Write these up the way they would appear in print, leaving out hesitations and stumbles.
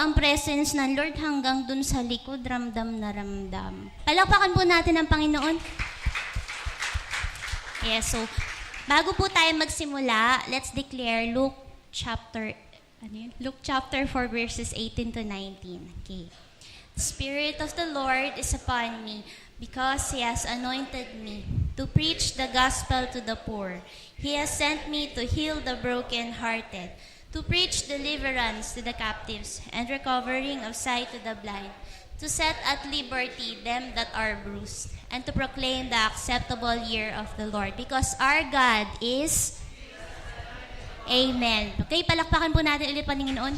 ang presence ng Lord hanggang dun sa likod, ramdam na ramdam. Palakpakan po natin ang Panginoon. Yes, so, bago po tayo magsimula, let's declare Luke chapter 4 verses 18 to 19. Okay. The Spirit of the Lord is upon me because He has anointed me to preach the gospel to the poor. He has sent me to heal the brokenhearted, to preach deliverance to the captives and recovering of sight to the blind, to set at liberty them that are bruised, and to proclaim the acceptable year of the Lord. Because our God is... Amen. Okay, palakpakan po natin ulit Panginoon.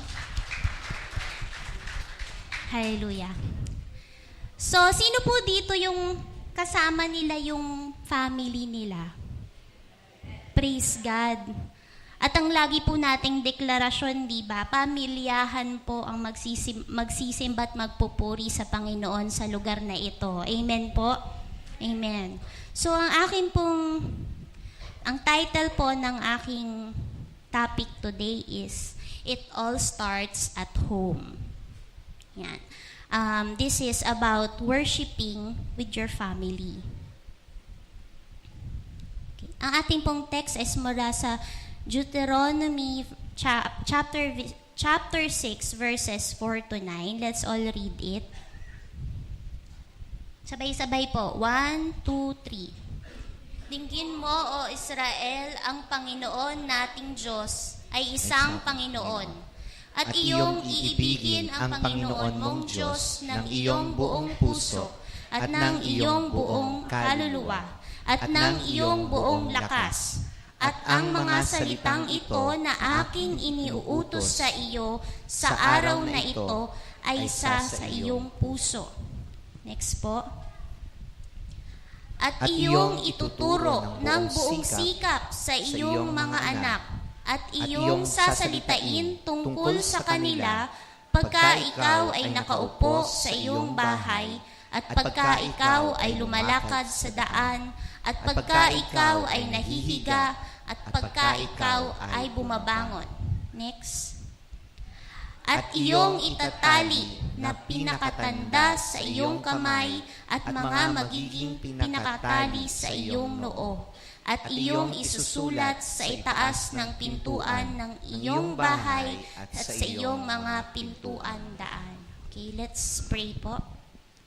Hallelujah. So, sino po dito yung kasama nila yung family nila? Praise God. At ang lagi po nating deklarasyon, di ba? Pamilyahan po ang magsisimba at magpupuri sa Panginoon sa lugar na ito. Amen po? Amen. So, ang title po ng aking topic today is, It All Starts at Home. Yan. This is about worshiping with your family. Okay. Ang ating pong text is mula sa Deuteronomy chapter 6 verses 4 to 9. Let's all read it. Sabay-sabay po. 1, 2, 3. Dinggin mo, O Israel, ang Panginoon nating Diyos ay isang Panginoon. At iyong iibigin ang Panginoon mong Diyos ng iyong buong puso, at ng iyong buong kaluluwa, at ng iyong buong lakas. At ang mga salitang ito na aking iniuutos sa iyo sa araw na ito ay isa sa iyong puso. Next po. At iyong ituturo ng buong sikap sa iyong mga anak, at iyong sasalitain tungkol sa kanila pagka ikaw ay nakaupo sa iyong bahay, at pagka ikaw ay lumalakad sa daan, at pagka ikaw ay nahihiga, at pagka ikaw ay bumabangon. Next. At iyong itatali na pinakatanda sa iyong kamay at mga magiging pinakatali sa iyong noo. At iyong isusulat sa itaas ng pintuan ng iyong bahay at sa iyong mga pintuan daan. Okay, let's pray po.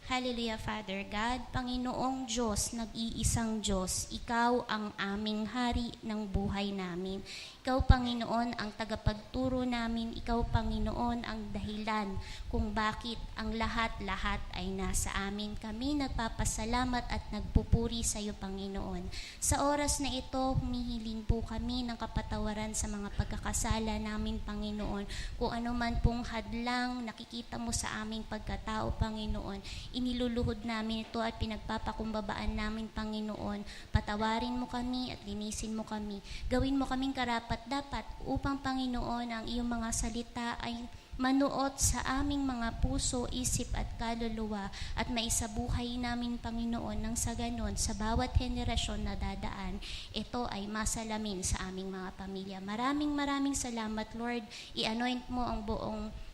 Hallelujah, Father God. Panginoong Diyos, nag-iisang Diyos, Ikaw ang aming hari ng buhay namin. Ikaw, Panginoon, ang tagapagturo namin. Ikaw, Panginoon, ang dahilan kung bakit ang lahat-lahat ay nasa amin. Kami nagpapasalamat at nagpupuri sa iyo, Panginoon. Sa oras na ito, humihiling po kami ng kapatawaran sa mga pagkakasala namin, Panginoon. Kung ano man pong hadlang nakikita mo sa aming pagkatao, Panginoon, iniluluhod namin ito at pinagpapakumbabaan namin, Panginoon. Patawarin mo kami at linisin mo kami. Gawin mo kaming karapat-dapat upang, Panginoon, ang iyong mga salita ay manuot sa aming mga puso, isip at kaluluwa at maisabuhay namin, Panginoon, nang sa ganon, sa bawat henerasyon na dadaan, ito ay masalamin sa aming mga pamilya. Maraming salamat, Lord. I-anoint mo ang buong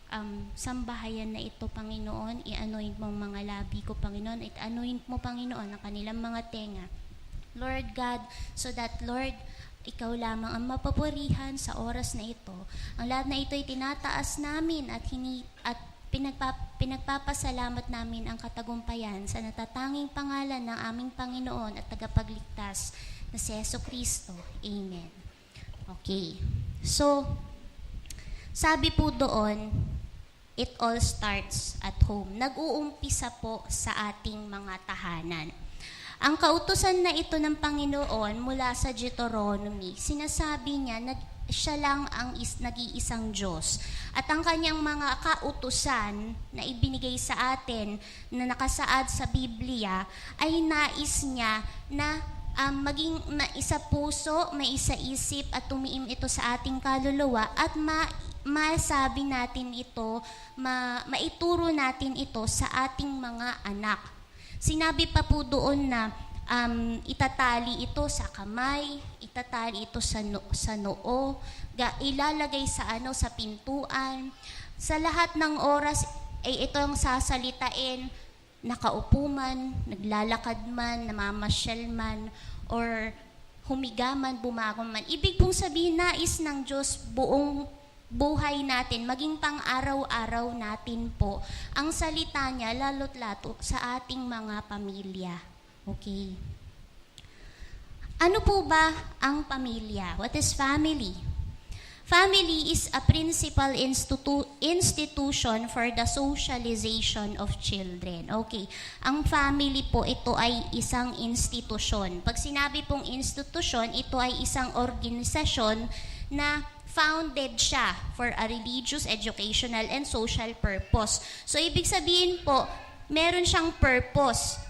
sambahayan na ito, Panginoon. I-anoint mo ang mga labi ko, Panginoon. I-anoint mo, Panginoon, ang kanilang mga tenga. Lord God, so that, Lord, ikaw lamang ang mapapurihan sa oras na ito. Ang lahat na ito ay tinataas namin at pinagpapasalamat namin ang katagumpayan sa natatanging pangalan ng aming Panginoon at tagapagligtas na si Jesucristo. Amen. Okay. So, sabi po doon, it all starts at home. Nag-uumpisa po sa ating mga tahanan. Ang kautusan na ito ng Panginoon mula sa Deuteronomy, sinasabi niya na siya lang ang nag-iisang Diyos. At ang kanyang mga kautusan na ibinigay sa atin na nakasaad sa Biblia ay nais niya na maging maisa puso, maisa isip at tumiim ito sa ating kaluluwa at masabi natin ito, maituro natin ito sa ating mga anak. Sinabi pa po doon na itatali ito sa kamay, itatali ito sa noo, ilalagay sa sa pintuan, Sa lahat ng oras ay ito ang sasalitain, nakaupo man, naglalakad man, namamasyal man, or humiga man, bumangon man. Ibig pong sabihin, nais ng Diyos buong buhay natin, maging pang-araw-araw natin po, ang salita niya lalo't lato sa ating mga pamilya. Okay. Ano po ba ang pamilya? What is family? Family is a principal institution for the socialization of children. Okay. Ang family po, ito ay isang institusyon. Pag sinabi pong institusyon, ito ay isang organisasyon na founded siya for a religious, educational, and social purpose. So, ibig sabihin po, meron siyang purpose.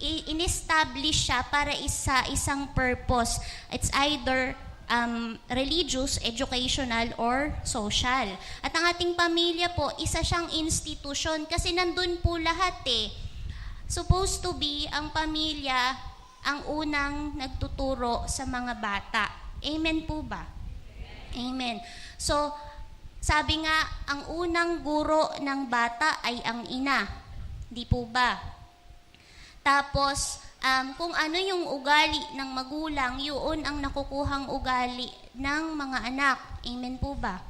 In-establish siya para isang purpose. It's either religious, educational, or social. At ang ating pamilya po, isa siyang institusyon kasi nandun po lahat eh. Supposed to be, ang pamilya ang unang nagtuturo sa mga bata. Amen po ba? Amen. So, sabi nga, ang unang guro ng bata ay ang ina. Di po ba? Tapos, kung ano yung ugali ng magulang, yun ang nakukuhang ugali ng mga anak. Amen po ba?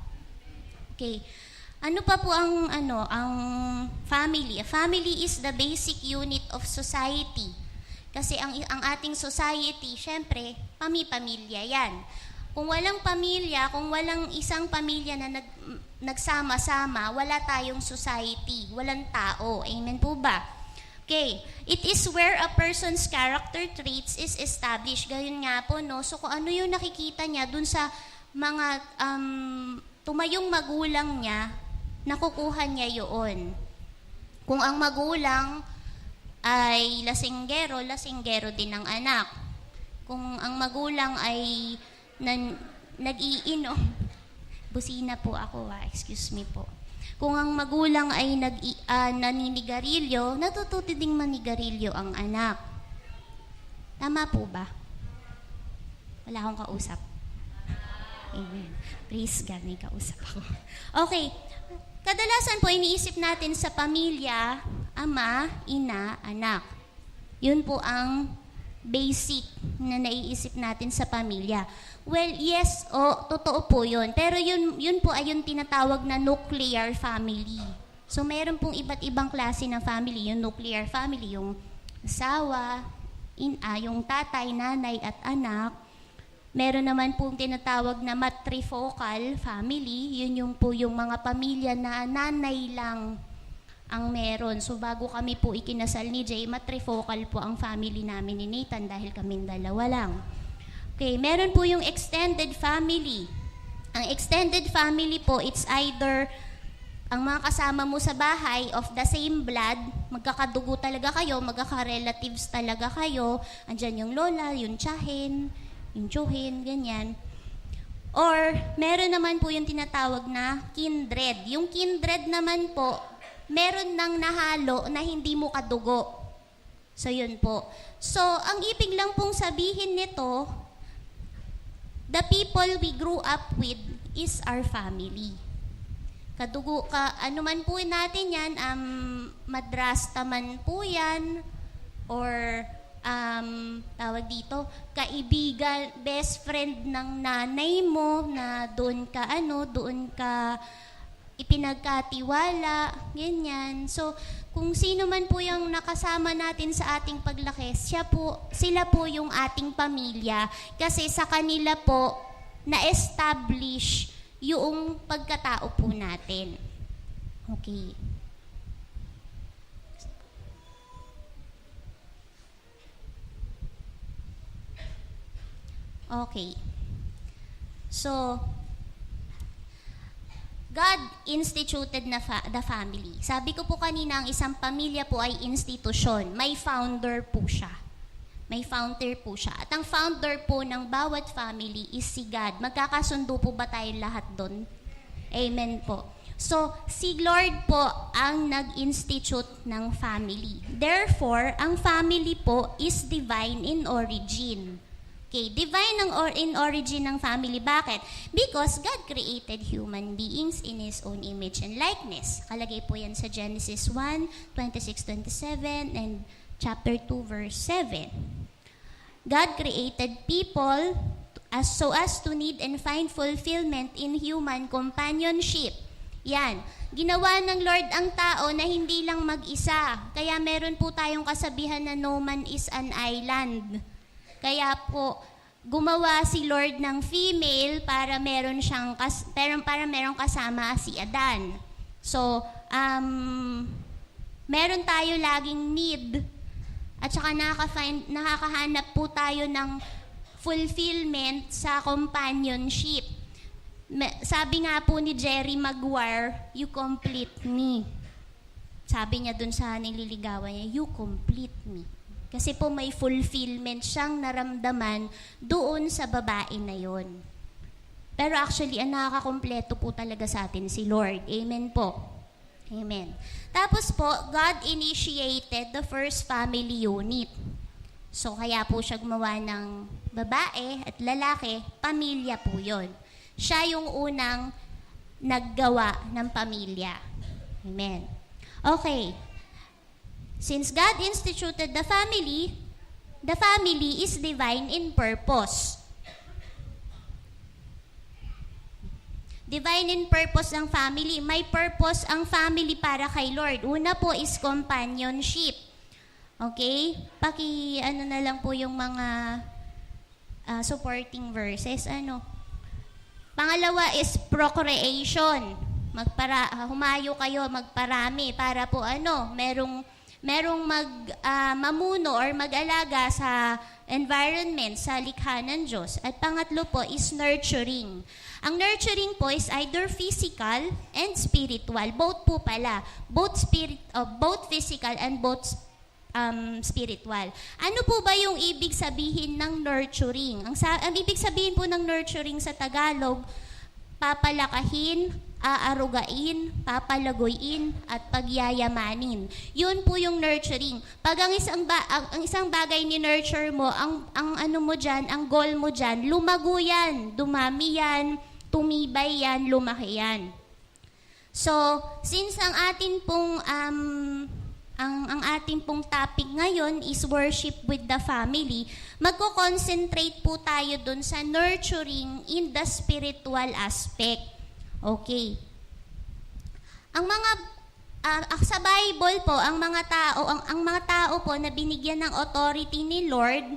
Okay. Ano pa po ang family? A family is the basic unit of society. Kasi ang ating society, syempre, pamilya yan. Kung walang pamilya, kung walang isang pamilya na nagsama-sama, wala tayong society, walang tao. Amen po ba? Okay. It is where a person's character traits is established. Gayun nga po, no? So, kung ano yung nakikita niya dun sa mga tumayong magulang niya, nakukuha niya yun. Kung ang magulang ay lasinggero din ang anak. Kung ang magulang ay nag-iinom, busina po ako excuse me po. Kung ang magulang ay naninigarilyo, natututo ding manigarilyo ang anak. Tama po ba? Wala akong kausap. Amen. Praise God, may kausap ako. Okay. Kadalasan po iniisip natin sa pamilya, ama, ina, anak. Yun po ang basic na naiisip natin sa pamilya. Well, yes, totoo po yun. Pero yun po ay yung tinatawag na nuclear family. So, mayroon pong iba't ibang klase ng family. Yung nuclear family, yung asawa, yung tatay, nanay, at anak. Meron naman pong tinatawag na matrifocal family. Yun po yung mga pamilya na nanay lang ang meron. So, bago kami po ikinasal ni Jay, matrifocal po ang family namin ni Nathan dahil kaming dalawa lang. Okay, meron po yung extended family. Ang extended family po, it's either ang mga kasama mo sa bahay of the same blood, magkakadugo talaga kayo, magkaka-relatives talaga kayo, andyan yung lola, yung tiyahin, yung tiyuhin, ganyan. Or, meron naman po yung tinatawag na kindred. Yung kindred naman po, meron nang nahalo na hindi mo kadugo. So, yun po. So, ang ibig lang pong sabihin nito, the people we grew up with is our family. Kadugo ka, ano man po natin yan, madrasta man po yan, or tawag dito, kaibigan, best friend ng nanay mo na doon ka ipinagkatiwala, ganyan. So, kung sino man po yung nakasama natin sa ating paglaki, sila po yung ating pamilya kasi sa kanila po na-establish yung pagkatao po natin. Okay. Okay. So, God instituted the family. Sabi ko po kanina, ang isang pamilya po ay institusyon. May founder po siya. At ang founder po ng bawat family is si God. Magkakasundo po ba tayo lahat doon? Amen po. So, si Lord po ang nag-institute ng family. Therefore, ang family po is divine in origin. Okay, divine in origin ng family. Bakit? Because God created human beings in His own image and likeness. Kalagay po yan sa Genesis 1:26-27 and chapter 2, verse 7. God created people so as to need and find fulfillment in human companionship. Yan. Ginawa ng Lord ang tao na hindi lang mag-isa. Kaya meron po tayong kasabihan na no man is an island. Kaya po, gumawa si Lord ng female para meron merong kasama si Adan. So, meron tayo laging need at saka nakakahanap po tayo ng fulfillment sa companionship. Sabi nga po ni Jerry Maguire, you complete me. Sabi niya dun sa nililigawan niya, you complete me. Kasi po may fulfillment siyang naramdaman doon sa babae na yon. Pero actually, ang nakakakompleto po talaga sa atin si Lord. Amen po. Amen. Tapos po, God initiated the first family unit. So, kaya po siya gumawa ng babae at lalaki, pamilya po yon. Siya yung unang naggawa ng pamilya. Amen. Okay. Since God instituted the family is divine in purpose. Divine in purpose ng family. May purpose ang family para kay Lord. Una po is companionship. Okay? Na lang po yung mga supporting verses. Pangalawa is procreation. Humayo kayo, magparami para po merong mamuno or mag-alaga sa environment, sa likha ng Diyos. At pangatlo po is nurturing. Ang nurturing po is either physical and spiritual. Both po pala. Both physical and both spiritual. Ano po ba yung ibig sabihin ng nurturing? Ang ibig sabihin po ng nurturing sa Tagalog, papalakahin, aarugain, papalaguin, at pagyayamanin. Yun po yung nurturing. Pag ang isang bagay ni nurture mo, ang goal mo dyan, lumago yan, dumami yan, tumibay yan, lumaki yan. So, since ang ating pong topic ngayon is worship with the family, magko-concentrate po tayo dun sa nurturing in the spiritual aspect. Okay. Sa Bible po, ang mga tao po na binigyan ng authority ni Lord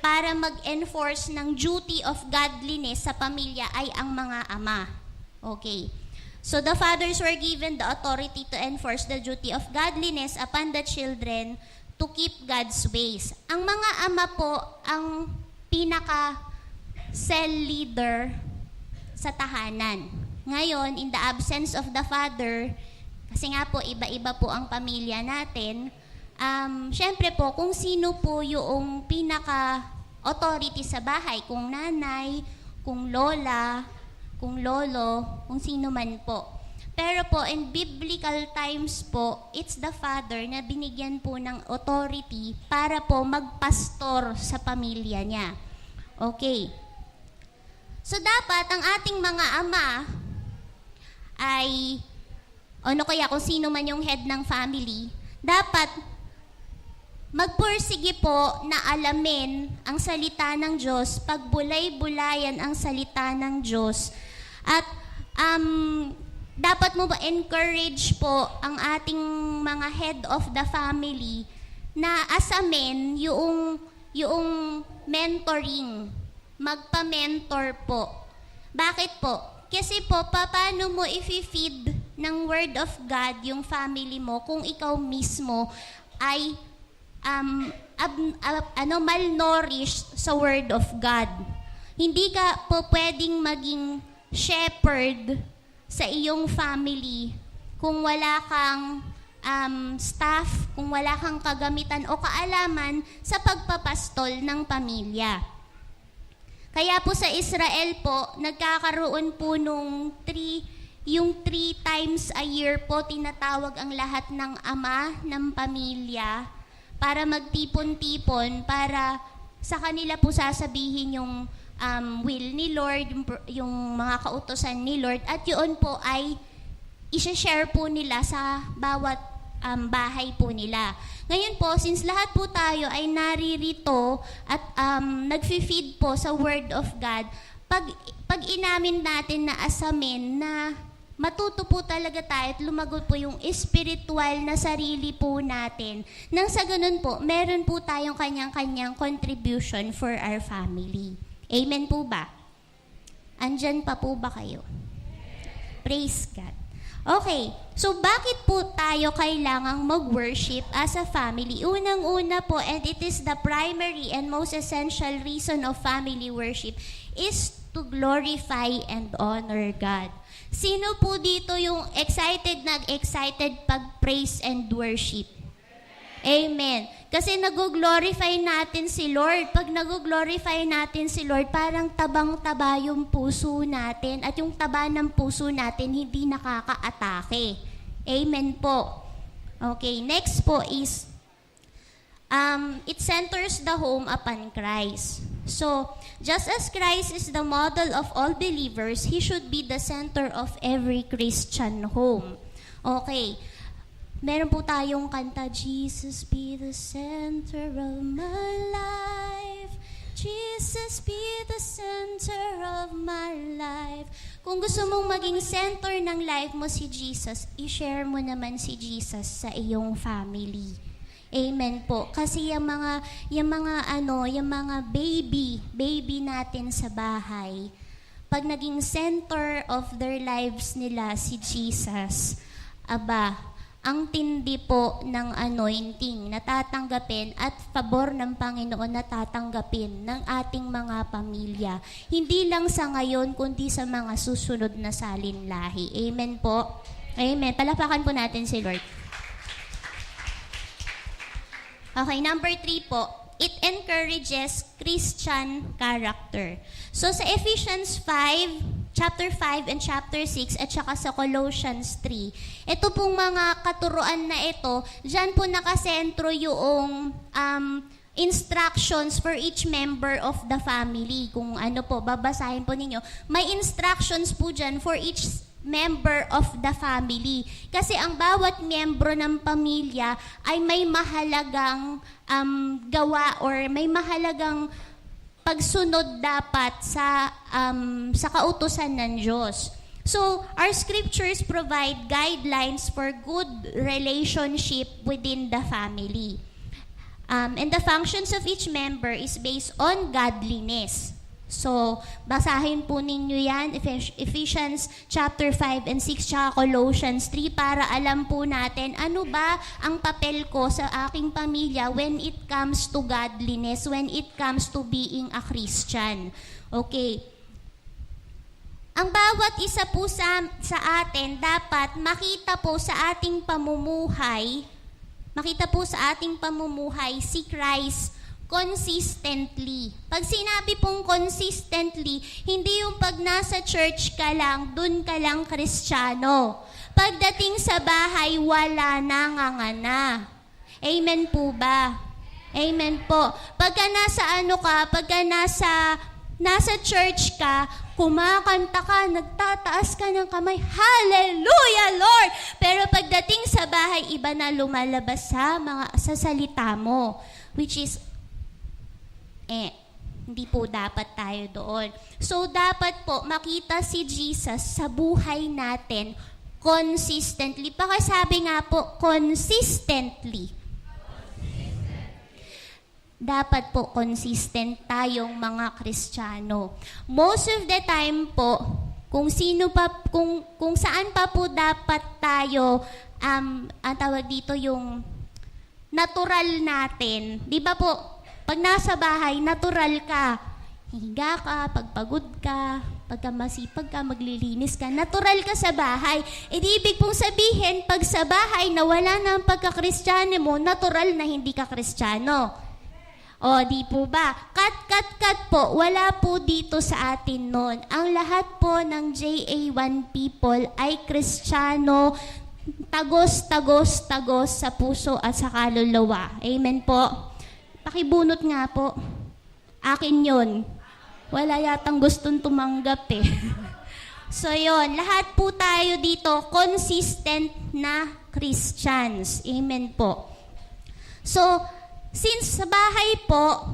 para mag-enforce ng duty of godliness sa pamilya ay ang mga ama. Okay. So the fathers were given the authority to enforce the duty of godliness upon the children to keep God's ways. Ang mga ama po ang pinaka-cell leader sa tahanan. Ngayon, in the absence of the father, kasi nga po iba-iba po ang pamilya natin, syempre po kung sino po yung pinaka-authority sa bahay, kung nanay, kung lola, kung lolo, kung sino man po. Pero po, in biblical times po, it's the father na binigyan po ng authority para po magpastor sa pamilya niya. Okay. So dapat ang ating mga ama ay, kung sino man yung head ng family, dapat magpursige po na alamin ang salita ng Diyos, pagbulay-bulayan ang salita ng Diyos, at dapat mo ba encourage po ang ating mga head of the family na asamin yung mentoring, magpa-mentor po. Bakit po? Kasi po, paano mo i-feed ng Word of God yung family mo kung ikaw mismo ay malnourished sa Word of God? Hindi ka po pwedeng maging shepherd sa iyong family kung wala kang staff, kung wala kang kagamitan o kaalaman sa pagpapastol ng pamilya. Kaya po sa Israel po, nagkakaroon po yung 3 times a year po tinatawag ang lahat ng ama ng pamilya para magtipon-tipon para sa kanila po sasabihin yung will ni Lord, yung mga kautosan ni Lord, at yun po ay i-share po nila sa bawat bahay po nila. Ngayon po, since lahat po tayo ay naririto at nagfi-feed po sa Word of God, pag inamin natin na asamin na matuto po talaga tayo at lumagot po yung spiritual na sarili po natin. Nang sa ganun po, meron po tayong kanyang-kanyang contribution for our family. Amen po ba? Andyan pa po ba kayo? Praise God. Okay, so bakit po tayo kailangang mag-worship as a family? Unang-una po, and it is the primary and most essential reason of family worship, is to glorify and honor God. Sino po dito yung nag-excited pag-praise and worship? Amen. Kasi nag-glorify natin si Lord. Pag nag-glorify natin si Lord, parang tabang-taba yung puso natin. At yung taba ng puso natin, hindi nakaka-atake. Amen po. Okay, next po is, it centers the home upon Christ. So, just as Christ is the model of all believers, He should be the center of every Christian home. Okay. Meron po tayong kanta, Jesus be the center of my life. Jesus be the center of my life. Kung gusto mong maging center ng life mo si Jesus, i-share mo naman si Jesus sa iyong family. Amen po. Kasi yung mga baby natin sa bahay, pag naging center of their lives nila si Jesus, ang tindi po ng anointing na tatanggapin at pabor ng Panginoon na tatanggapin ng ating mga pamilya. Hindi lang sa ngayon, kundi sa mga susunod na salinlahi. Amen po. Amen. Palapakan po natin si Lord. Okay, number 3 po. It encourages Christian character. So sa Ephesians 5, chapter 5 and chapter 6 at saka sa Colossians 3. Ito pong mga katuruan na ito, dyan po nakasentro yung instructions for each member of the family. Kung ano po, babasahin po ninyo. May instructions po dyan for each member of the family. Kasi ang bawat miyembro ng pamilya ay may mahalagang gawa or may mahalagang pagsunod dapat sa kautusan ng Diyos. So, our scriptures provide guidelines for good relationship within the family. And the functions of each member is based on godliness. So, basahin po ninyo yan, Ephesians chapter 5 and 6, tsaka Colossians 3, para alam po natin ano ba ang papel ko sa aking pamilya when it comes to godliness, when it comes to being a Christian. Okay. Ang bawat isa po sa atin, dapat makita po sa ating pamumuhay si Christ consistently. Pag sinabi pong consistently, hindi yung pag nasa church ka lang, dun ka lang Kristiyano. Pagdating sa bahay, wala nangangana. Amen po ba? Amen po. Pagka nasa church ka, kumakanta ka, nagtataas ka ng kamay, Hallelujah, Lord! Pero pagdating sa bahay, iba na lumalabas sa salita mo, which is hindi po dapat tayo doon. So, dapat po makita si Jesus sa buhay natin consistently. Pakisabi nga po, consistently. Dapat po consistent tayong mga Kristiyano. Most of the time po, kung saan pa po dapat tayo, ang tawag dito yung natural natin. Di ba po, pag nasa bahay, natural ka. Higa ka, pagpagod ka, pagka masipag ka, maglilinis ka. Natural ka sa bahay. Ibig pong sabihin, pag sa bahay na wala na ang pagka-Kristiyano mo, natural na hindi ka Kristiyano. O, di po ba? Cut po. Wala po dito sa atin nun. Ang lahat po ng JA1 people ay Kristiyano, tagos sa puso at sa kaluluwa. Amen po. Pakibunot nga po. Akin yun. Wala yatang gustong tumanggap eh. So yon, lahat po tayo dito consistent na Christians. Amen po. So, since sa bahay po,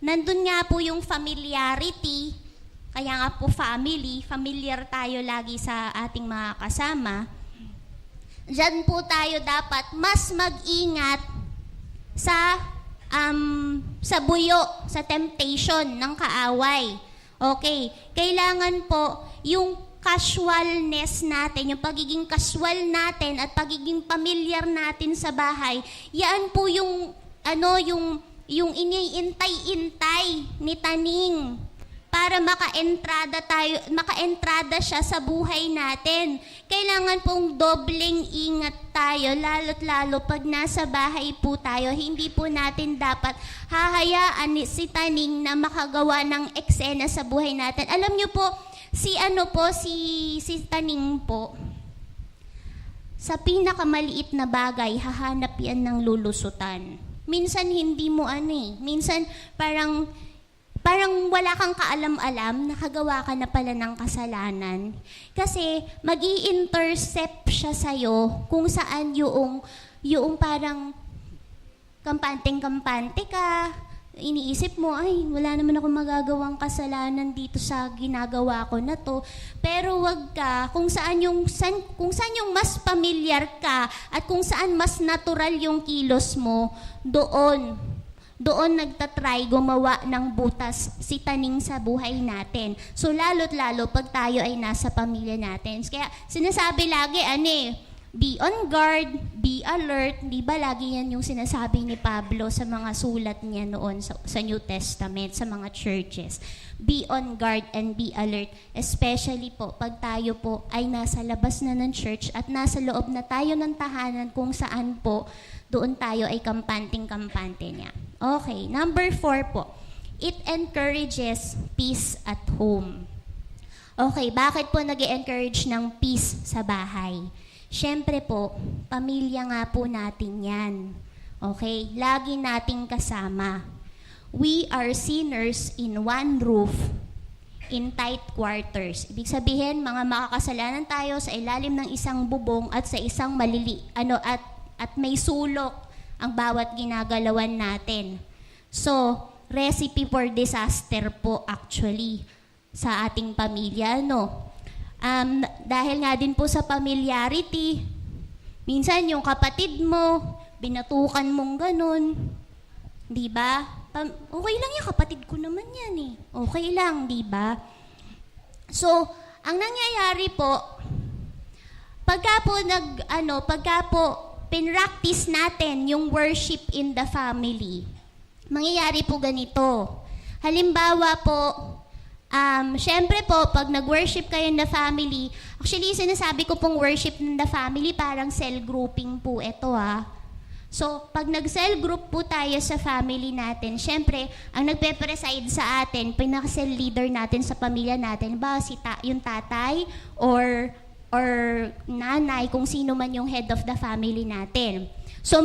nandun nga po yung familiarity, kaya nga po familiar tayo lagi sa ating mga kasama. Diyan po tayo dapat mas mag-ingat sa buyo, sa temptation ng kaaway. Okay, kailangan po yung casualness natin, yung pagiging casual natin at pagiging familiar natin sa bahay, yan po yung yung iniintay-intay ni Taning para makaentrada siya sa buhay natin. Kailangan pong dobleng ingat tayo, lalo't lalo pag nasa bahay po tayo. Hindi po natin dapat hahayaan si Taning na makagawa ng eksena sa buhay natin. Alam niyo po, si Taning po, sa pinakamaliit na bagay, hahanap yan ng lulusutan. Minsan hindi mo minsan parang wala kang kaalam-alam, nakagawa ka na pala ng kasalanan. Kasi mag-i-intercept siya sa'yo kung saan yung parang kampanteng-kampante ka, iniisip mo, ay, wala naman ako magagawang kasalanan dito sa ginagawa ko na to. Pero wag ka, kung saan yung mas pamilyar ka at kung saan mas natural yung kilos mo, doon nagtatry gumawa ng butas si Taning sa buhay natin. So lalo't lalo pag tayo ay nasa pamilya natin. Kaya sinasabi lagi, be on guard, be alert. Di ba lagi yan yung sinasabi ni Pablo sa mga sulat niya noon sa New Testament, sa mga churches. Be on guard and be alert. Especially po, pag tayo po ay nasa labas na ng church at nasa loob na tayo ng tahanan kung saan po doon tayo ay kampante niya. Okay, number 4 po. It encourages peace at home. Okay, bakit po nag-encourage ng peace sa bahay? Siyempre po, pamilya nga po natin yan. Okay? Lagi nating kasama. We are sinners in one roof, in tight quarters. Ibig sabihin, mga makakasalanan tayo sa ilalim ng isang bubong at sa isang at may sulok ang bawat ginagalawan natin. So, recipe for disaster po actually sa ating pamilya, dahil nga din po sa familiarity, minsan yung kapatid mo, binatukan mong ganun, di ba? Okay lang yung kapatid ko naman yan eh. Okay lang, di ba? So, ang nangyayari po, pagka po pinractice natin yung worship in the family, mangyayari po ganito. Halimbawa po, syempre po, pag nag-worship kayo in the family, actually, sinasabi ko pong worship in the family, parang cell grouping po ito So, pag nag-cell group po tayo sa family natin, syempre, ang nagpe-preside sa atin, pinaka-cell leader natin sa pamilya natin, ba yung tatay or nanay, kung sino man yung head of the family natin. So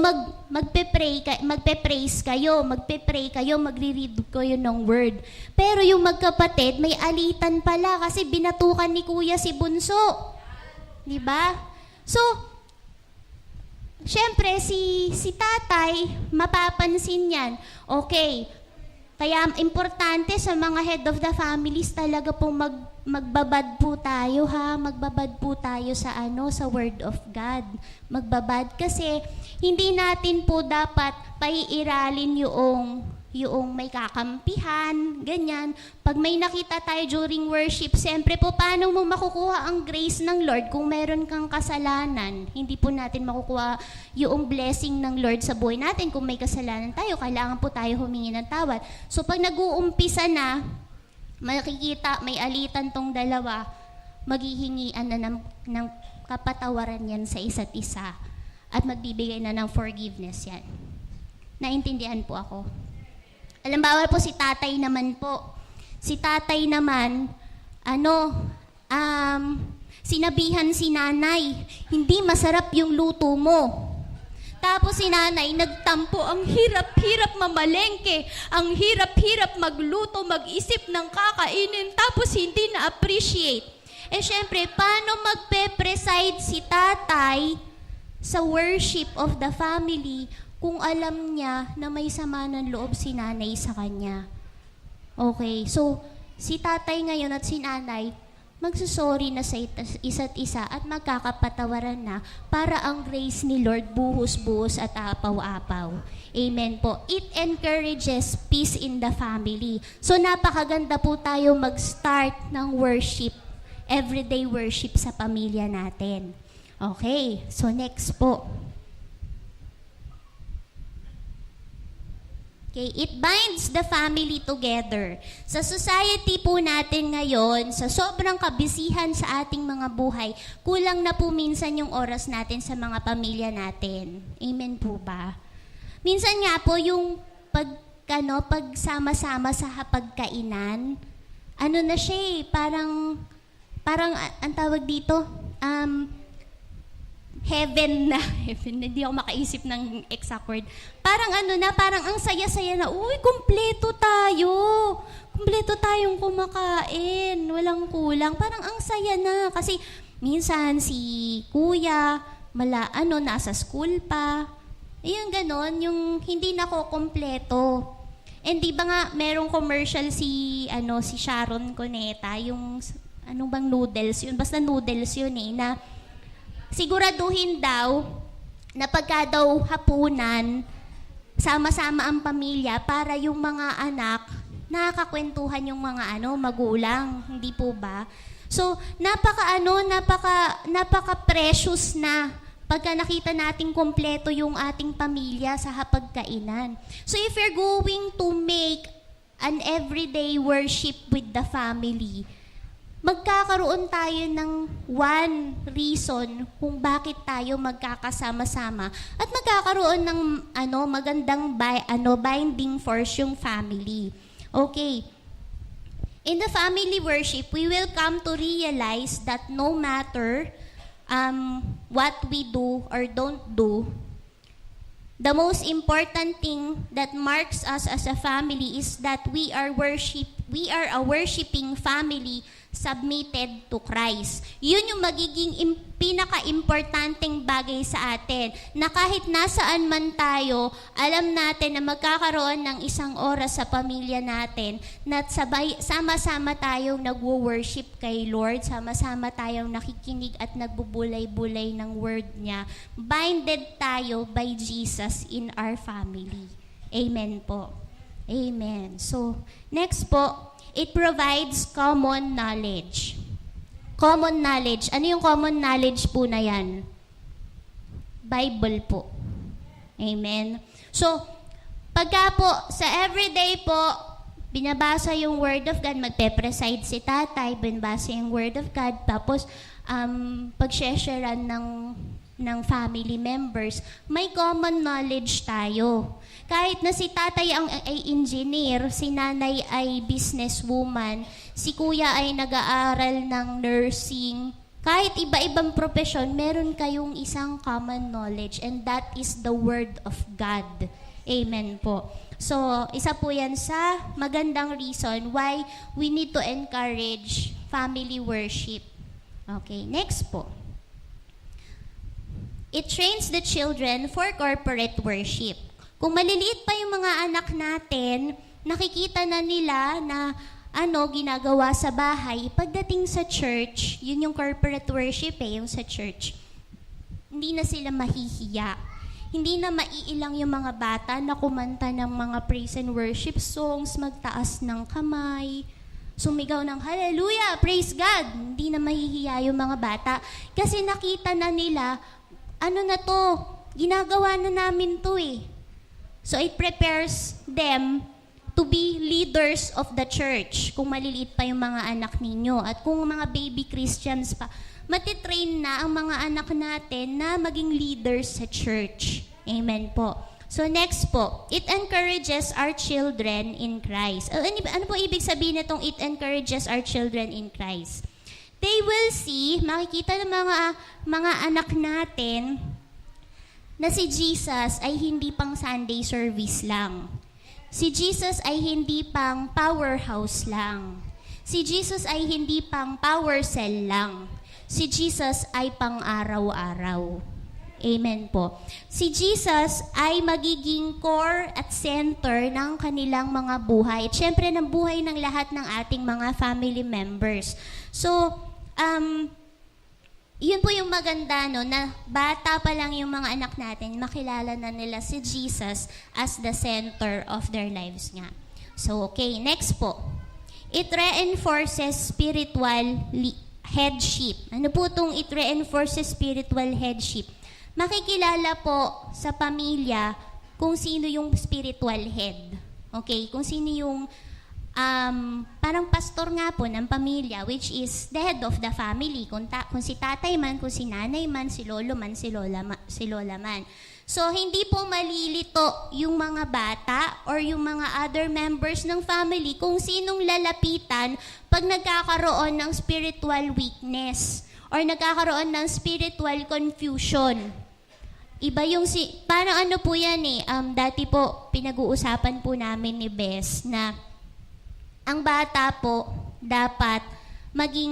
magpe-praise kayo, magre-read kayo ng word. Pero yung magkapatid, may alitan pala kasi binatukan ni kuya si bunso. Di ba? So, syempre si tatay, mapapansin yan. Okay, kaya importante sa mga head of the families talaga pong magbabad po tayo magbabad po tayo sa word of God. Magbabad kasi hindi natin po dapat paiiralin yung may kakampihan, ganyan. Pag may nakita tayo during worship, siyempre po, paano mo makukuha ang grace ng Lord kung meron kang kasalanan? Hindi po natin makukuha yung blessing ng Lord sa buhay natin kung may kasalanan tayo. Kailangan po tayo humingi ng tawad. So pag nag-uumpisa na, makikita, may alitan tong dalawa, maghihingian na ng kapatawaran yan sa isa't isa at magbibigay na ng forgiveness yan. Naintindihan po ako. Halimbawa po si tatay naman po. Si tatay naman, sinabihan si nanay, hindi masarap yung luto mo. Tapos si nanay nagtampo, ang hirap-hirap mamalengke, ang hirap-hirap magluto, mag-isip ng kakainin, tapos hindi na-appreciate. Eh syempre, paano magpe-preside si tatay sa worship of the family kung alam niya na may sama ng loob si nanay sa kanya? Okay, so si tatay ngayon at si nanay, magsusorry na sa isa't isa at magkakapatawaran na para ang grace ni Lord buhos-buhos at apaw-apaw. Amen po. It encourages peace in the family. So napakaganda po tayo mag-start ng worship, everyday worship sa pamilya natin. Okay, so next po. Okay, it binds the family together. Sa society po natin ngayon, sa sobrang kabisihan sa ating mga buhay, kulang na po minsan yung oras natin sa mga pamilya natin. Amen po ba? Minsan nga po yung pagsama-sama sa hapagkainan, ano na siya parang ang tawag dito, heaven na. Hindi ako makaisip ng exact word. Parang parang ang saya-saya na, uy, kumpleto tayo. Kumpleto tayong kumakain. Walang kulang. Parang ang saya na. Kasi minsan si kuya, nasa school pa. Ayun, ganon, yung hindi nakokompleto. And di ba nga, merong commercial si Sharon Cuneta, yung, noodles yun? Basta noodles yun na siguraduhin daw na pagka daw hapunan, sama-sama ang pamilya para yung mga anak, nakakakwentuhan yung mga magulang. Hindi po ba? So, napaka-precious na pagka nakita nating kompleto yung ating pamilya sa hapagkainan. So, if you're going to make an everyday worship with the family, magkakaroon tayo ng one reason kung bakit tayo magkakasama-sama at magkakaroon ng magandang binding force yung family. Okay. In the family worship, we will come to realize that no matter what we do or don't do, the most important thing that marks us as a family is that we are a worshiping family submitted to Christ. Yun yung magiging pinaka-importanting bagay sa atin, na kahit nasaan man tayo, alam natin na magkakaroon ng isang oras sa pamilya natin na sama-sama tayong nagwo-worship kay Lord, sama-sama tayong nakikinig at nagbubulay-bulay ng word niya. Binded tayo by Jesus in our family. Amen po. Amen. So, next po, it provides common knowledge. Common knowledge. Ano yung common knowledge po na yan? Bible po. Amen. So, pagka po, sa everyday po, binabasa yung Word of God, magpe-preside si tatay, binabasa yung Word of God, tapos pag-sharean ng family members, may common knowledge tayo. Kahit na si tatay ay engineer, si nanay ay businesswoman, si kuya ay nag-aaral ng nursing, kahit iba-ibang profesyon, meron kayong isang common knowledge, and that is the Word of God. Amen po. So, isa po yan sa magandang reason why we need to encourage family worship. Okay, next po. It trains the children for corporate worship. Kung maliliit pa yung mga anak natin, nakikita na nila na ginagawa sa bahay. Pagdating sa church, yun yung corporate worship yung sa church. Hindi na sila mahihiya. Hindi na maiilang yung mga bata na kumanta ng mga praise and worship songs, magtaas ng kamay, sumigaw ng hallelujah, praise God. Hindi na mahihiya yung mga bata. Kasi nakita na nila, ginagawa na namin to . So it prepares them to be leaders of the church kung maliliit pa yung mga anak ninyo. At kung mga baby Christians pa, matitrain na ang mga anak natin na maging leaders sa church. Amen po. So next po, it encourages our children in Christ. Ano po ibig sabihin nitong it encourages our children in Christ? They will see, makikita ng mga anak natin na si Jesus ay hindi pang Sunday service lang. Si Jesus ay hindi pang powerhouse lang. Si Jesus ay hindi pang power cell lang. Si Jesus ay pang araw-araw. Amen po. Si Jesus ay magiging core at center ng kanilang mga buhay. At syempre ng buhay ng lahat ng ating mga family members. So, yun po yung maganda, no, na bata pa lang yung mga anak natin, makilala na nila si Jesus as the center of their lives nga. So, okay, next po. It reinforces spiritual headship. Ano po itong it reinforces spiritual headship? Makikilala po sa pamilya kung sino yung spiritual head. Okay? Kung sino yung parang pastor nga po ng pamilya, which is the head of the family. Kung si tatay man, kung si nanay man, si lolo man, si lola man. So, hindi po malilito yung mga bata or yung mga other members ng family kung sinong lalapitan pag nagkakaroon ng spiritual weakness or nagkakaroon ng spiritual confusion. Iba yung parang ano po yan dati po pinag-uusapan po namin ni Bes na ang bata po dapat maging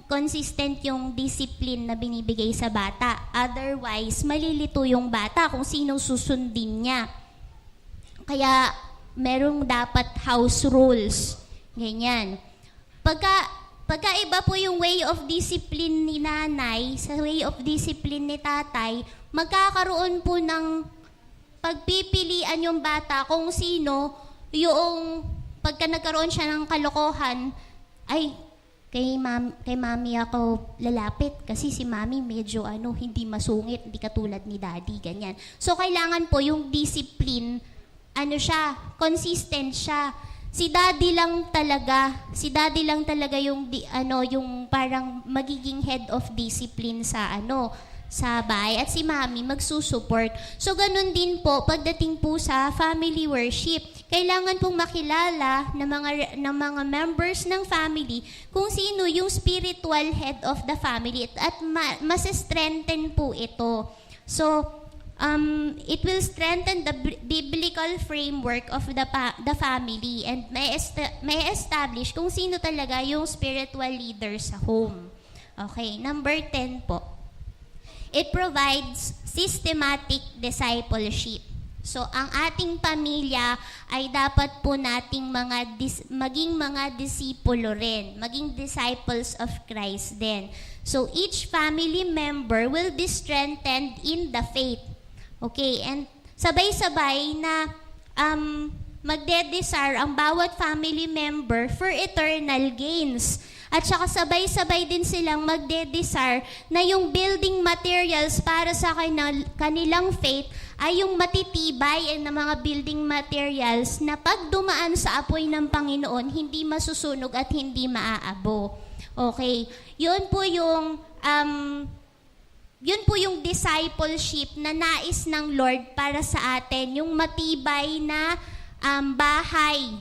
consistent yung discipline na binibigay sa bata. Otherwise, malilito yung bata kung sinong susundin niya. Kaya merong dapat house rules. Ganyan. Pagka iba po yung way of discipline ni nanay sa way of discipline ni tatay, magkakaroon po ng pagpipilian yung bata kung sino yung pagka nagkaroon siya ng kalokohan, ay, kay mami ako lalapit kasi si mami medyo hindi masungit, hindi katulad ni daddy, ganyan. So, kailangan po yung discipline, consistent siya. Si daddy lang talaga yung yung parang magiging head of discipline sa bahay at si mami magsusupport. So ganun din po pagdating po sa family worship. Kailangan pong makilala ng mga members ng family kung sino yung spiritual head of the family at mas-strengthen po ito. So it will strengthen the biblical framework of the family and may establish kung sino talaga yung spiritual leader sa home. Okay, number 10 po. It provides systematic discipleship. So, ang ating pamilya ay dapat po nating maging mga disipulo rin, maging disciples of Christ din. So, each family member will be strengthened in the faith. Okay, and sabay-sabay na magde-desire ang bawat family member for eternal gains. At saka sabay-sabay din silang magde-desire na yung building materials para sa kanilang faith ay yung matitibay na mga building materials na pag dumaan sa apoy ng Panginoon, hindi masusunog at hindi maaabo. Okay, yun po yung discipleship na nais ng Lord para sa atin, yung matibay na bahay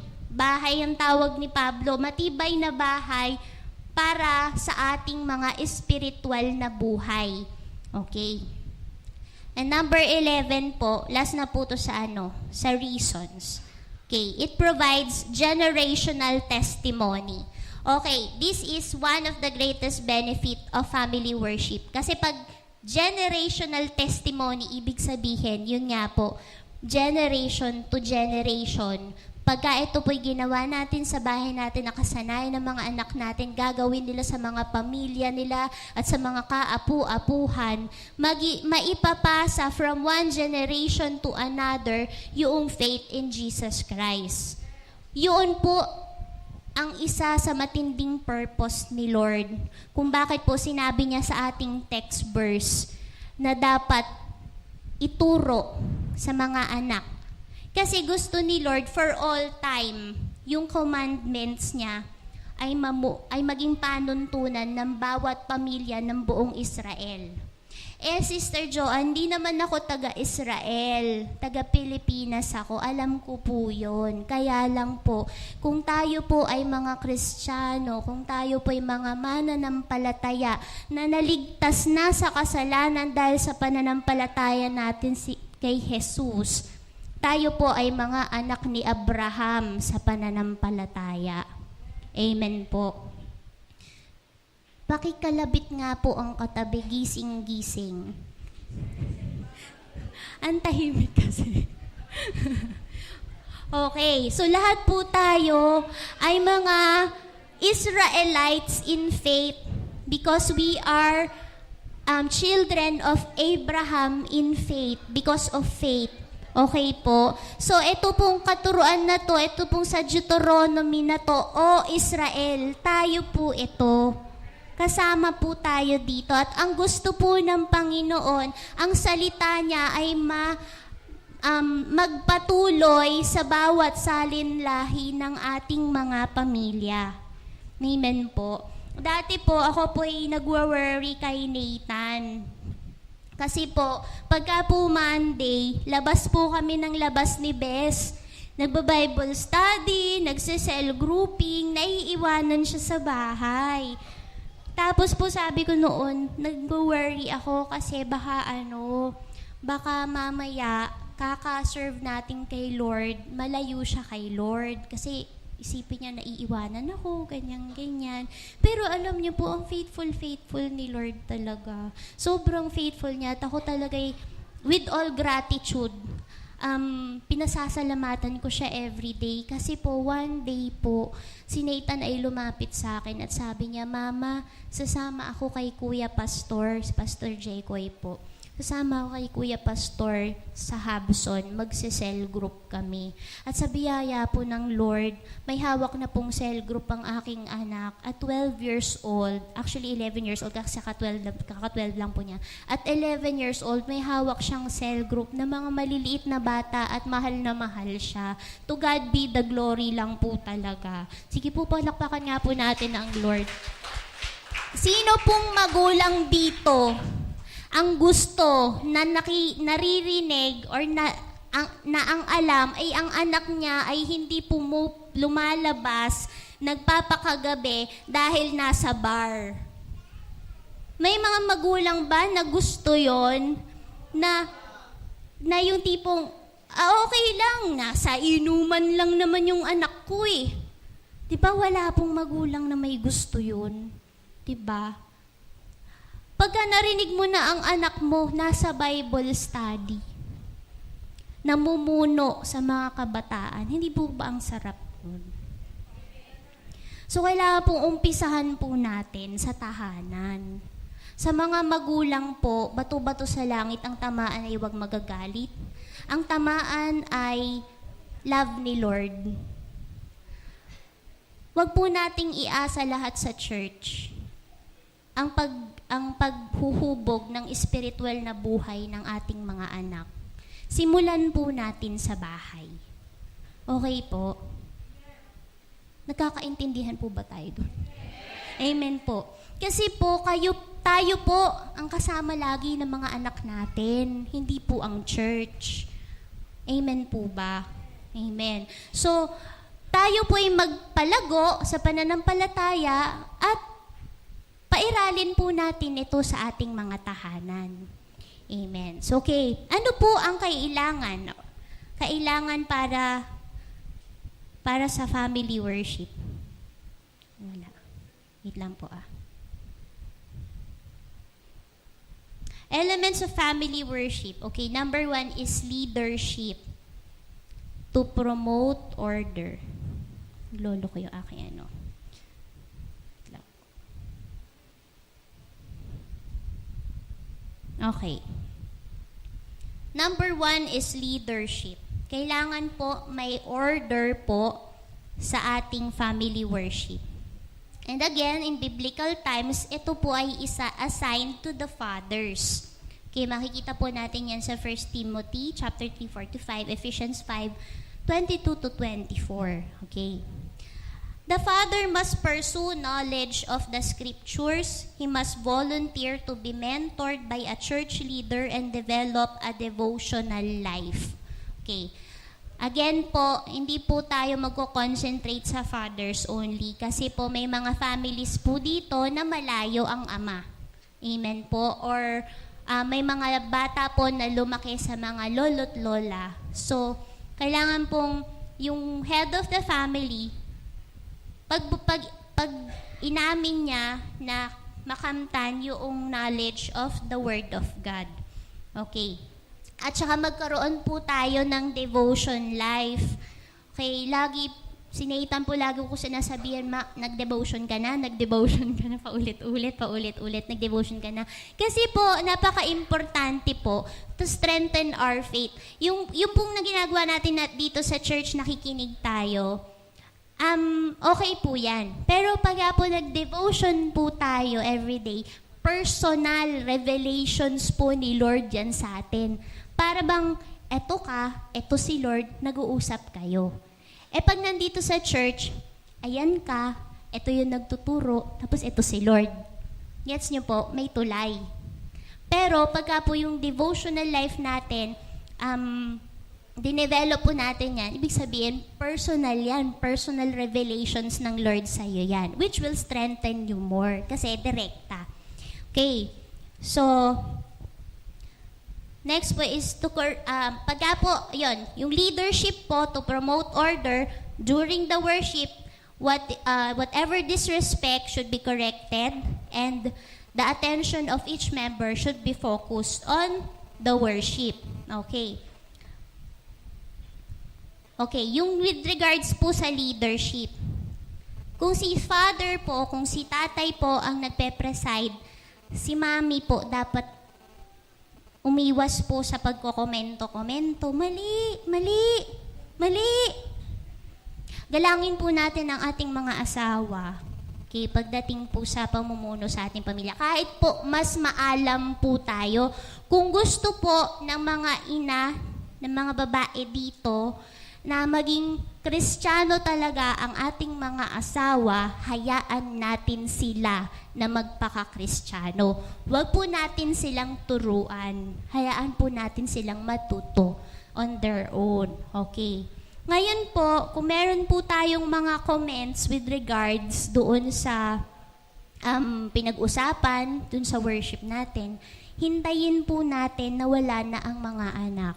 ang tawag ni Pablo, matibay na bahay para sa ating mga espiritual na buhay. Okay. And number 11 po, last na po to sa reasons. Okay, it provides generational testimony. Okay, this is one of the greatest benefit of family worship. Kasi pag generational testimony, ibig sabihin, yun nga po, generation to generation. Pagka ito po'y ginawa natin sa bahay natin, nakasanayan ng mga anak natin, gagawin nila sa mga pamilya nila at sa mga kaapu-apuhan, maipapasa from one generation to another yung faith in Jesus Christ. Yun po ang isa sa matinding purpose ni Lord kung bakit po sinabi niya sa ating text verse na dapat ituro sa mga anak. Kasi gusto ni Lord for all time, yung commandments niya ay maging panuntunan ng bawat pamilya ng buong Israel. Sister Joanne, hindi naman ako taga-Israel. Taga-Pilipinas ako. Alam ko po yun. Kaya lang po, kung tayo po ay mga Kristiyano, kung tayo po ay mga mananampalataya na naligtas na sa kasalanan dahil sa pananampalataya natin kay Jesus, tayo po ay mga anak ni Abraham sa pananampalataya. Amen po. Pakikalabit nga po ang katabi, gising-gising. Ang tahimik kasi. Okay, so lahat po tayo ay mga Israelites in faith because we are children of Abraham in faith because of faith. Okay po? So ito pong katuruan na to, ito pong sa Deuteronomy na to, O Israel, tayo po ito. Kasama po tayo dito. At ang gusto po ng Panginoon, ang salita niya ay magpatuloy sa bawat salinlahi ng ating mga pamilya. Amen po. Dati po, ako po ay nagwa-worry kay Nathan. Kasi po, pagka po Monday, labas po kami ng labas ni Bes. Nagba-Bible study, nagse-cell grouping, naiiwanan siya sa bahay. Tapos po sabi ko noon, nag-worry ako kasi baka mamaya kaka-serve natin kay Lord, malayo siya kay Lord. Kasi isipin niya naiiwanan ako, ganyan-ganyan. Pero alam niyo po, ang faithful ni Lord talaga. Sobrang faithful niya at ako talaga with all gratitude, pinasasalamatan ko siya everyday. Kasi po, one day po, si Nathan ay lumapit sa akin at sabi niya, Mama, sasama ako kay Kuya Pastor, si Pastor Jaycoy po. Sasama ako kay Kuya Pastor sa Habson, magse-cell group kami. At sa biyaya po ng Lord, may hawak na pong cell group ang aking anak at 12 years old, actually 11 years old, kasi kaka-12 lang po niya. At 11 years old, may hawak siyang cell group na mga maliliit na bata at mahal na mahal siya. To God be the glory lang po talaga. Sige po, palakpakan nga po natin ang Lord. Sino pong magulang dito ang gusto na naririnig or na ang alam ay ang anak niya ay hindi lumalabas, nagpapakagabi dahil nasa bar? May mga magulang ba na gusto yon na yung tipong, okay lang, nasa inuman lang naman yung anak ko eh. Diba wala pong magulang na may gusto yun? Diba? Pagka narinig mo na ang anak mo nasa Bible study, namumuno sa mga kabataan, hindi po ba ang sarap nun? So, kailangan pong umpisahan po natin sa tahanan. Sa mga magulang po, bato-bato sa langit, ang tamaan ay huwag magagalit. Ang tamaan ay love ni Lord. Huwag po nating iasa lahat sa church. Ang paghuhubog ng spiritual na buhay ng ating mga anak. Simulan po natin sa bahay. Okay po? Nagkakaintindihan po ba tayo doon? Amen po. Kasi po, tayo po ang kasama lagi ng mga anak natin, hindi po ang church. Amen po ba? Amen. So, tayo po ay magpalago sa pananampalataya at pairalin po natin ito sa ating mga tahanan. Amen. So, okay. Ano po ang kailangan? Kailangan para sa family worship. Wala. Wait lang po Elements of family worship. Okay, number 1 is leadership. To promote order. Lolo ko yung aking ano. Okay. Number 1 is leadership. Kailangan po may order po sa ating family worship. And again, in biblical times, ito po ay assigned to the fathers. Okay, makikita po natin yan sa 1 Timothy chapter 3:4-5, Ephesians 5:22-24. Okay. The father must pursue knowledge of the scriptures. He must volunteer to be mentored by a church leader and develop a devotional life. Okay. Again po, hindi po tayo magko-concentrate sa fathers only kasi po may mga families po dito na malayo ang ama. Amen po. Or may mga bata po na lumaki sa mga lolo't lola. So, kailangan pong yung head of the family, pag inamin niya na makamtan yung knowledge of the Word of God. Okay. At saka magkaroon po tayo ng devotion life. Okay, sinaitan po lagi ko sinasabihan, nag-devotion ka na, paulit-ulit, nag-devotion ka na. Kasi po, napaka-importante po to strengthen our faith. Yung pong ginagawa natin dito sa church, nakikinig tayo, okay po yan. Pero pag po nag-devotion po tayo everyday, personal revelations po ni Lord yan sa atin. Para bang, eto si Lord, nag-uusap kayo. Pag nandito sa church, ayan ka, eto yung nagtuturo, tapos eto si Lord. Gets nyo po, may tulay. Pero pagka po yung devotional life natin, dinevelop po natin yan, ibig sabihin, personal yan, personal revelations ng Lord sa'yo yan, which will strengthen you more, kasi direkta. Okay, so, next po is pagka po, yung leadership po to promote order during the worship, whatever disrespect should be corrected and the attention of each member should be focused on the worship. Okay. Okay, yung with regards po sa leadership, kung si father po, kung si tatay po ang nagpe-preside, si mami po dapat umiwas po sa pagkokomento-komento. Mali. Galangin po natin ang ating mga asawa. Okay, pagdating po sa pamumuno sa ating pamilya. Kahit po mas maalam po tayo, kung gusto po ng mga ina, ng mga babae dito, na maging Kristiyano talaga ang ating mga asawa, hayaan natin sila na magpaka-Kristiyano. Huwag po natin silang turuan. Hayaan po natin silang matuto on their own. Okay. Ngayon po, kung meron po tayong mga comments with regards doon sa pinag-usapan, doon sa worship natin, hintayin po natin na wala na ang mga anak.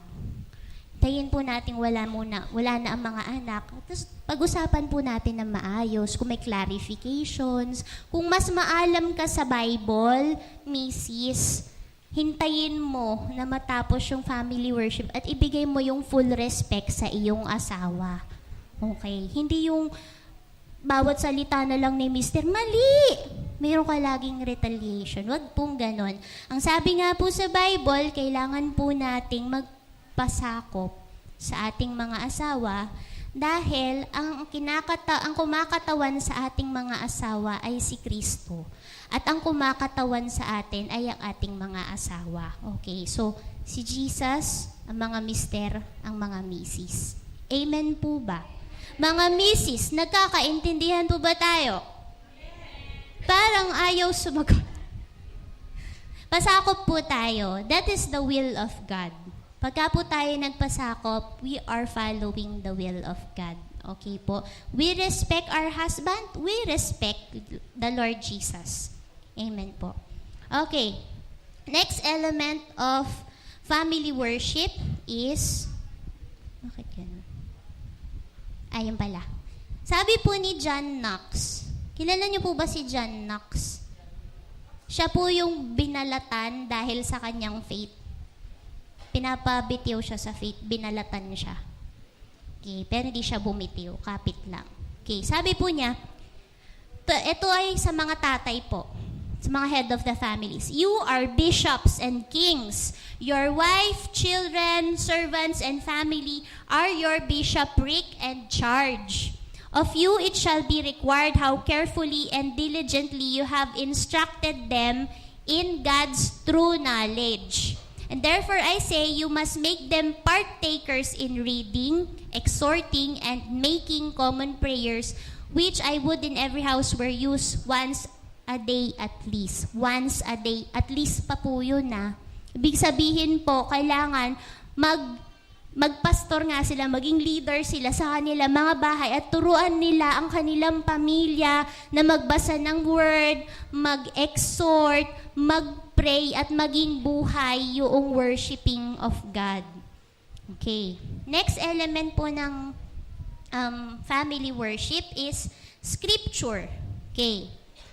Tayin po natin wala na ang mga anak. Tapos pag-usapan po natin ng maayos, kung may clarifications. Kung mas maalam ka sa Bible, Mrs., hintayin mo na matapos yung family worship at ibigay mo yung full respect sa iyong asawa. Okay? Hindi yung bawat salita na lang ni Mr. Mali! Mayroon ka laging retaliation. Huwag pong ganon. Ang sabi nga po sa Bible, kailangan po nating pasakop sa ating mga asawa dahil ang kumakatawan sa ating mga asawa ay si Kristo. At ang kumakatawan sa atin ay ang ating mga asawa. Okay, so si Jesus, ang mga mister, ang mga misis. Amen po ba? Mga misis, nagkakaintindihan po ba tayo? Parang ayaw sumagot. Pasakop po tayo. That is the will of God. Pagka po tayo nagpasakop, we are following the will of God. Okay po? We respect our husband, we respect the Lord Jesus. Amen po. Okay. Next element of family worship is, bakit yan? Ayun pala. Sabi po ni John Knox, kilala niyo po ba si John Knox? Siya po yung binalatan dahil sa kanyang faith. Pinapabitiw siya sa faith, binalatan siya. Okay, pero hindi siya bumitiw, kapit lang. Okay, sabi po niya, ito ay sa mga tatay po, sa mga head of the families. You are bishops and kings. Your wife, children, servants, and family are your bishopric and charge. Of you it shall be required how carefully and diligently you have instructed them in God's true knowledge. And therefore I say, you must make them partakers in reading, exhorting, and making common prayers which I would in every house were used once a day at least. Once a day. At least pa po yun na. Ibig sabihin po, kailangan magpastor nga sila, maging leader sila sa kanila mga bahay at turuan nila ang kanilang pamilya na magbasa ng word, mag-exhort, mag-pray at maging buhay yung worshiping of God. Okay. Next element po ng family worship is scripture. Okay.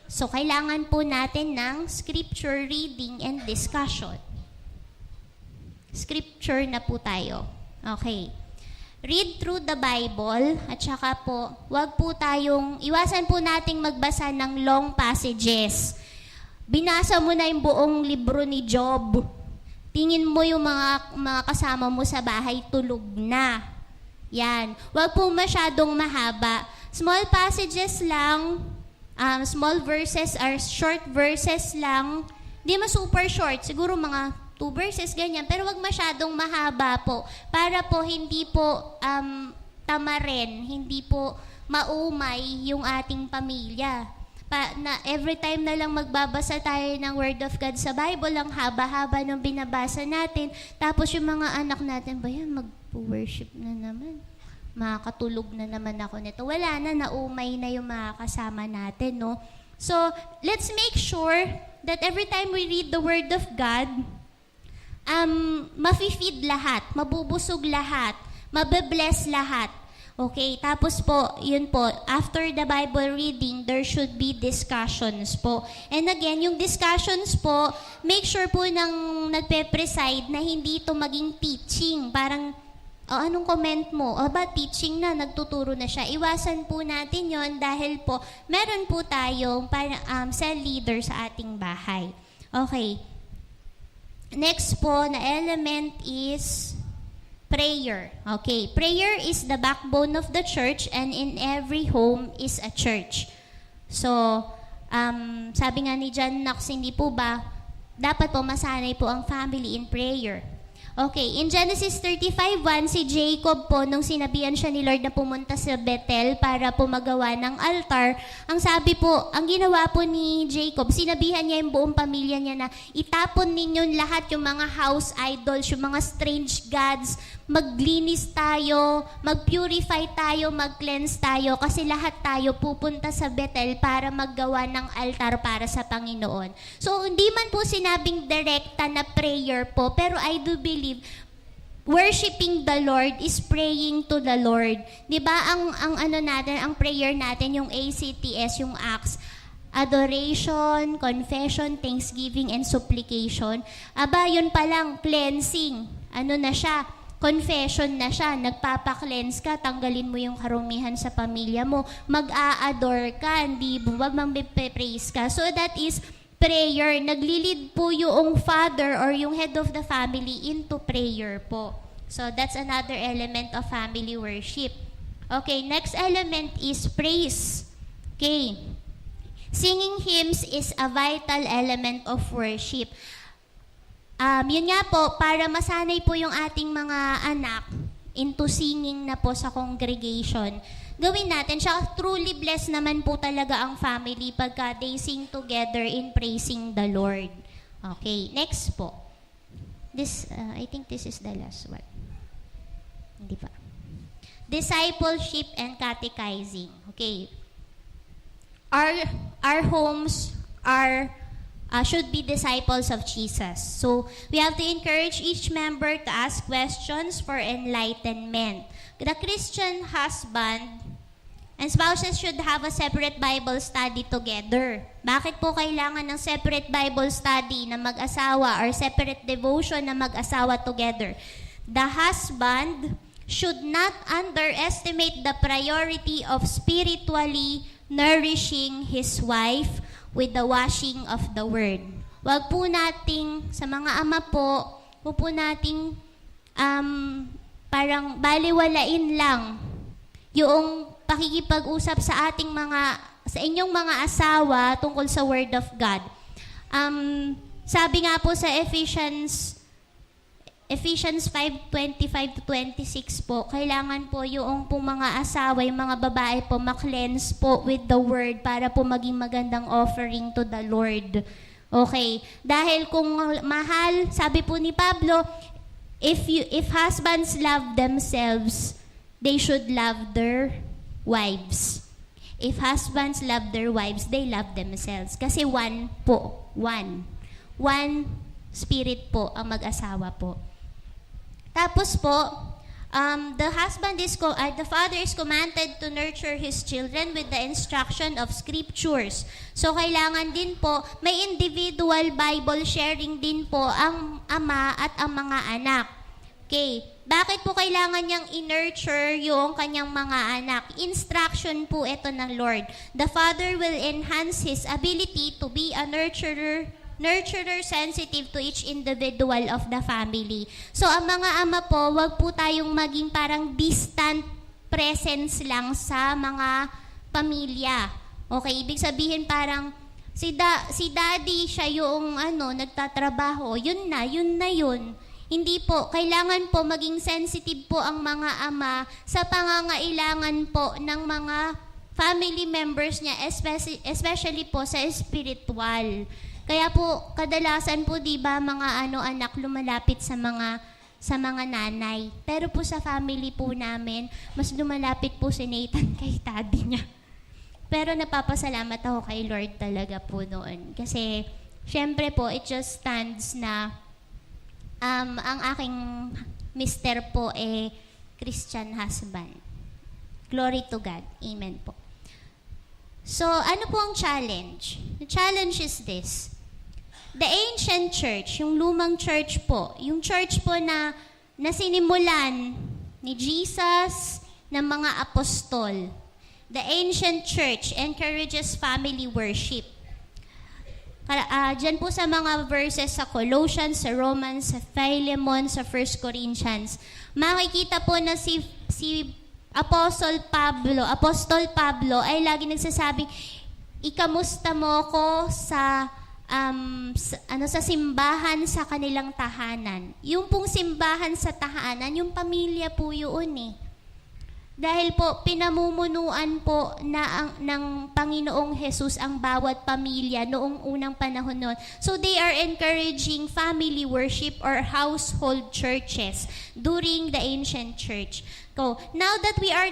So, kailangan po natin ng scripture reading and discussion. Scripture na po tayo. Okay. Read through the Bible at saka po, iwasan po nating magbasa ng long passages. Binasa mo na yung buong libro ni Job. Tingin mo yung mga kasama mo sa bahay, tulog na. Yan. Huwag po masyadong mahaba. Small passages lang, small verses or short verses lang. Hindi super short, siguro mga 2 verses, ganyan. Pero wag masyadong mahaba po. Para po hindi po tamarin, hindi po maumay yung ating pamilya. Every time na lang magbabasa tayo ng Word of God sa Bible, ang haba-haba nung binabasa natin. Tapos yung mga anak natin, ba yan, mag-worship na naman. Makakatulog na naman ako nito. Wala na, naumay na yung mga kasama natin, no? So, let's make sure that every time we read the Word of God, mafi-feed lahat, mabubusog lahat, mabe-bless lahat. Okay, tapos po, yun po, after the Bible reading, there should be discussions po. And again, yung discussions po, make sure po nang nagpe-preside na hindi ito maging teaching. Parang, anong comment mo? Teaching na, nagtuturo na siya. Iwasan po natin yon dahil po, meron po tayong cell leader sa ating bahay. Okay. Next po na element is prayer. Okay, prayer is the backbone of the church and in every home is a church. So, sabi nga ni John Knox, hindi po ba, dapat po masanay po ang family in prayer. Okay, in Genesis 35:1, si Jacob po, nung sinabihan siya ni Lord na pumunta sa Bethel para po magawa ng altar, ang sabi po, ang ginawa po ni Jacob, sinabihan niya yung buong pamilya niya na itapon ninyo lahat yung mga house idols, yung mga strange gods, maglinis tayo, mag-purify tayo, mag-cleanse tayo, kasi lahat tayo pupunta sa Bethel para maggawa ng altar para sa Panginoon. So, hindi man po sinabing direkta na prayer po, pero I do believe worshiping the Lord is praying to the Lord. 'Di ba ang prayer natin yung ACTS, yung acts, adoration, confession, thanksgiving and supplication. Yun pa lang cleansing. Na siya? Confession na siya. Nagpapa-cleanse ka, tanggalin mo yung karumihan sa pamilya mo. Mag-a-adore ka, hindi ba mag-praise ka. So that is prayer. Naglilid po yung father or yung head of the family into prayer po. So that's another element of family worship. Okay, next element is praise. Okay. Singing hymns is a vital element of worship. Yun nga po, para masanay po yung ating mga anak into singing na po sa congregation, gawin natin siya. Truly blessed naman po talaga ang family pagka they sing together in praising the Lord. Okay, next po. I think this is the last one. Hindi pa. Discipleship and catechizing. Okay. Our homes should be disciples of Jesus. So, we have to encourage each member to ask questions for enlightenment. The Christian husband and spouses should have a separate Bible study together. Bakit po kailangan ng separate Bible study na mag-asawa or separate devotion na mag-asawa together? The husband should not underestimate the priority of spiritually nourishing his wife with the washing of the Word. Wag po nating, sa mga ama po, wag po nating parang baliwalain lang yung pakikipag-usap sa inyong mga asawa tungkol sa Word of God. Sabi nga po sa Ephesians Ephesians 5:25-26 po, kailangan po yung pong mga asawa, yung mga babae po, ma-cleanse po with the word para po maging magandang offering to the Lord. Okay. Dahil kung mahal, sabi po ni Pablo, if husbands love themselves, they should love their wives. If husbands love their wives, they love themselves. Kasi one po. One spirit po ang mag-asawa po. Tapos po, the father is commanded to nurture his children with the instruction of scriptures. So, kailangan din po, may individual Bible sharing din po ang ama at ang mga anak. Okay. Bakit po kailangan niyang i-nurture yung kanyang mga anak? Instruction po ito ng Lord. The father will enhance his ability to be a nurturer sensitive to each individual of the family. So, ang mga ama po, wag po tayong maging parang distant presence lang sa mga pamilya. Okay, ibig sabihin parang si daddy, siya yung nagtatrabaho. Yun na yun. Hindi po, kailangan po maging sensitive po ang mga ama sa pangangailangan po ng mga family members niya, especially po sa spiritual. Kaya po, kadalasan po, di ba, mga anak lumalapit sa mga nanay. Pero po sa family po namin, mas lumalapit po si Nathan kay daddy niya. Pero napapasalamat ako kay Lord talaga po noon. Kasi, syempre po, it just stands na ang aking mister po Christian husband. Glory to God. Amen po. So, ano po ang challenge? The challenge is this. The ancient church, yung lumang church po, yung church po na sinimulan ni Jesus, ng mga apostol. The ancient church encourages family worship. Diyan po sa mga verses sa Colossians, sa Romans, sa Philemon, sa 1 Corinthians, makikita po na si Apostol Pablo ay lagi nagsasabing, ikamusta mo ko sa simbahan sa kanilang tahanan. Yung pong simbahan sa tahanan, yung pamilya po yun eh. Dahil po, pinamumunuan po ng Panginoong Jesus ang bawat pamilya noong unang panahon noon. So they are encouraging family worship or household churches during the ancient church. So, now that we are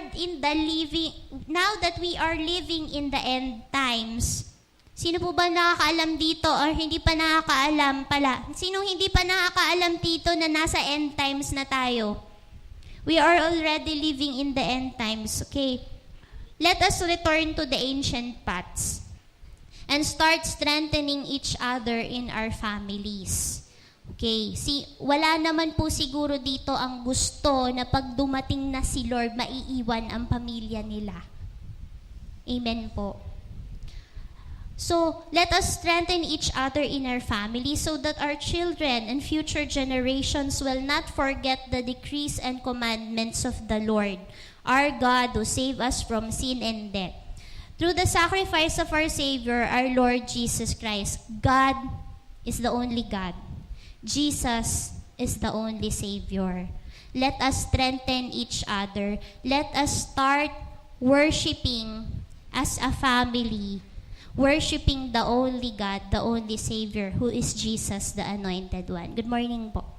living in the end times, sino po ba nakakaalam dito or hindi pa nakakaalam pala? Sino hindi pa nakakaalam dito na nasa end times na tayo? We are already living in the end times, okay? Let us return to the ancient paths and start strengthening each other in our families. Okay, wala naman po siguro dito ang gusto na pag dumating na si Lord, maiiwan ang pamilya nila. Amen po. So, let us strengthen each other in our family so that our children and future generations will not forget the decrees and commandments of the Lord, our God, who saved us from sin and death. Through the sacrifice of our Savior, our Lord Jesus Christ, God is the only God. Jesus is the only Savior. Let us strengthen each other. Let us start worshiping as a family, worshiping the only God, the only Savior, who is Jesus, the Anointed One. Good morning po.